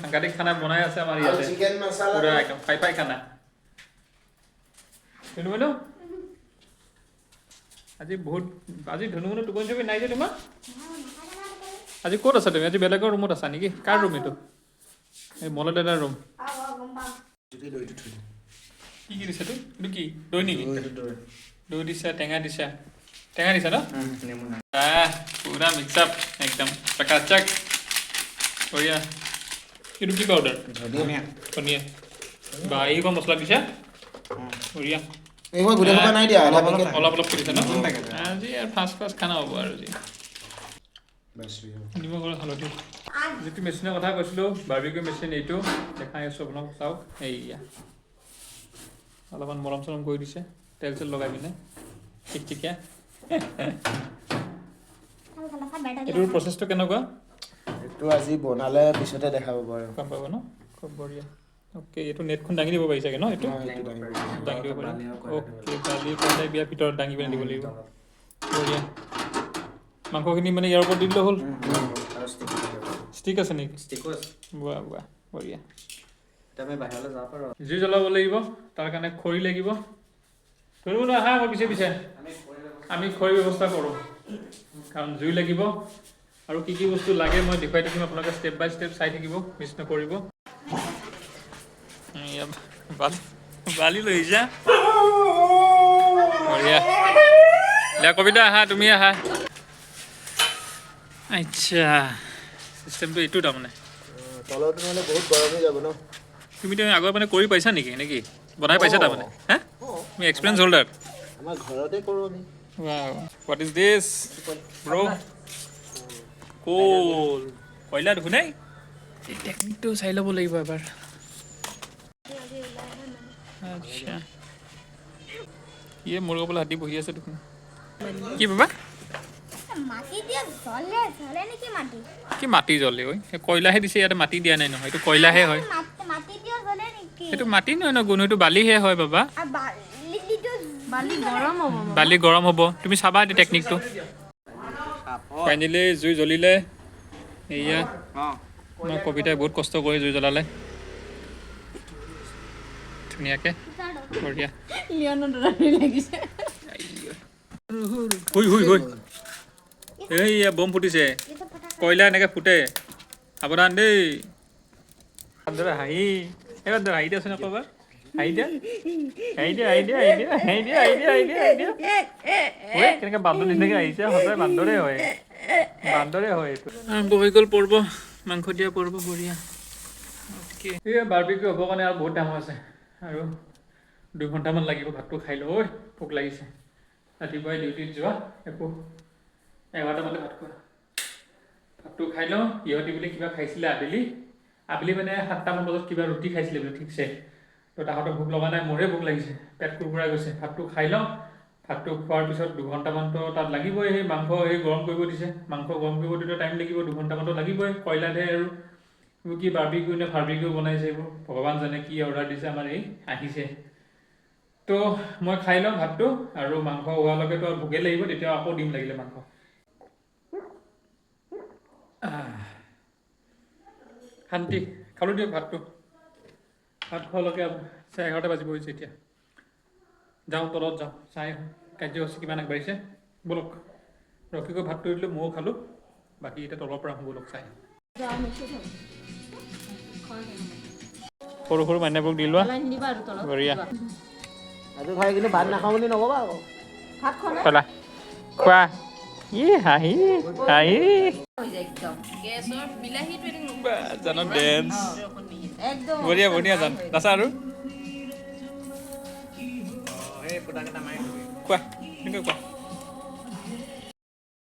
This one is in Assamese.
সাংঘাতিক খানা বনাই আছে আমাৰ ইয়াতে চিকেন মছলা পুৰা একদম ফাই খানা ধুনুমুনু আজি ধুনুমুনু টোপনি চুপনি নাই যে তোমাৰ আজি ক'ত আছা তুমি আজি বেলেগৰ ৰুমত আছা নেকি কাৰ ৰুম এইটো এই মলত দাদাৰ ৰুম কি দিছা এইটো কি দৈ নেকি দৈ দিছা টেঙা দিছা ন পুৰা মিক্স আপ একদম চকাচক বঢ়িয়া এইটো কি পাউডাৰ ধনিয়া বা এইবোৰ মছলা দিছা বঢ়িয়া এইবোৰ গুড়া গুড়া নাই দিয়া অলপ দিছা ন আজি আৰু ফাষ্ট খানা হ'ব আৰু আজি নিমখ আৰু হালধি যিটো মেচিনৰ কথা কৈছিলোঁ বাৰ্বিকিউ মেচিন এইটো দেখাই আছোঁ আপোনাক চাওক এইয়া অলপমান মৰম চৰম কৰি দিছে তেল চেল লগাই পিনে ঠিকঠিকীয়া এইটোৰ প্ৰচেছটো কেনেকুৱা এইটো আজি বনালে পিছতে দেখাব বাৰু গম পাব ন খুব বঢ়িয়া অ'কে এইটো নেটখন দাঙি দিব পাৰি চাগে ন এইটো দাঙি দিব পাৰি অ'কে বালি পেলাই বিয়াৰ ভিতৰত দাঙি পিনে দিব লাগিব বঢ়িয়া মাংসখিনি মানে ইয়াৰ ওপৰত দি দিলে হ'ল ষ্টিক আছে নেকি ৱাহ বঢ়িয়া জুই জ্বলাব লাগিব তাৰ কাৰণে খৰি লাগিব ধৰিবলৈ আহা মই পিছে আমি খৰি ব্যৱস্থা কৰোঁ কাৰণ জুই লাগিব আৰু কি বস্তু লাগে মই দেখুৱাই থাকিম আপোনালোকে ষ্টেপ বাই ষ্টেপ চাই থাকিব মিছ নকৰিব বালি লৈ যা বঢ়িয়া দিয়া কবিতা আহা তুমি আহা আচ্ছা চিষ্টেমটো এইটো তাৰমানে তলটো মানে বহুত গৰম হৈ যাব ন তুমি আগৰ মানে কৰি পাইছা নেকি বনাই পাইছা তাৰমানে হা তুমি এক্সপিৰিয়েঞ্চ হোল্ডাৰ আমাৰ ঘৰতে কৰোঁ আমি ৱাও হোৱাট ইজ দিছ ব্ৰ কোল কয়লা দেখোন নাই এই টেকনিকটো চাই ল'ব লাগিব এবাৰ আচ্ছা ইয়ে মোৰ কপালে হাতী বহি আছে দেখোন কি বাবা কি মাটি জ্বলে ঐ কয়লাহে দিছে ইয়াতে মাটি দিয়া নাই নহয় এইটো কয়লাহে হয় এইটো মাটি নহয় ন গুণ এইটো বালিহে হয় বাবা বালি গৰম হ'ব তুমি চাবা এইটো টেকনিকটো ফাইনেলি জুই জ্বলিলে এয়া মই কবিতাই বহুত কষ্ট কৰি জুই জ্বলালে ধুনীয়াকৈ বঢ়িয়া এইয়া বম ফুটিছে কয়লা এনেকৈ ফুটে সাৱধান দেই হাঁহি এইবাৰ হাঁহি দিয়াচোন আকৌ এবাৰ কেনেকৈ বান্দৰ নিচিনাকৈ আহিছে সদায় বান্দৰে হয় এইটো আৰম্ভ হৈ গ'ল পৰ্ব মাংস দিয়া পৰ্ব বঢ়িয়া এই বাৰ্বিকিউ হ'বৰ কাৰণে আৰু বহুত ডাঙৰ আছে আৰু 2 ঘণ্টামান লাগিব ভাতটো খাই লওঁ ঐ ভোক লাগিছে ৰাতিপুৱাই ডিউটিত যোৱা একো 11টামানতে ভাতটো খাই লওঁ ইহঁতি বুলি কিবা খাইছিলে আবেলি মানে 7টামান বজাত কিবা ৰুটি খাইছিলে বোলে ঠিকছে তো তাহাঁতৰ ভোক লগা নাই মোৰে ভোক লাগিছে পেট কুৰকুৰাই গৈছে ভাতটো খাই লওঁ ভাতটো খোৱাৰ পিছত 2 ঘণ্টামানতো তাত লাগিবই সেই মাংস গৰম কৰিব দিছে মাংস গৰম কৰিব দিলে টাইম লাগিব 2 ঘণ্টামানতো লাগিবই কয়লাতহে আৰু এইবোৰ কি বাৰ্বিকিউ নে ফাৰ্বিকিউ বনাইছে এইবোৰ ভগৱান জানে কি অৰ্ডাৰ দিছে আমাৰ এই আহিছে তো মই খাই লওঁ ভাতটো আৰু মাংস হোৱালৈকেতো ভোকে লাগিব তেতিয়া আকৌ দিম লাগিলে মাংস শান্তি খালোঁ দিয়ক ভাত খোৱালৈকে 11:30 বাজিব হৈছে এতিয়া যাওঁ তলত যাওঁ চাই কাৰ্যসূচী কিমান আগবাঢ়িছে ব'লক ৰখি গৈ ভাতটো দিলোঁ ময়ো খালোঁ বাকী এতিয়া তলৰ পৰা আহোঁ ব'লক চাই সৰু মাইনাবোৰক দি লোৱা বঢ়িয়া আজি ভাই কিন্তু ভাত নাখাওঁ বুলি নক'বা আকৌ খোলা খোৱা হাঁহি জানো ডেন্স বঢ়িয়া জান নাচা আৰু কোৱা কোৱা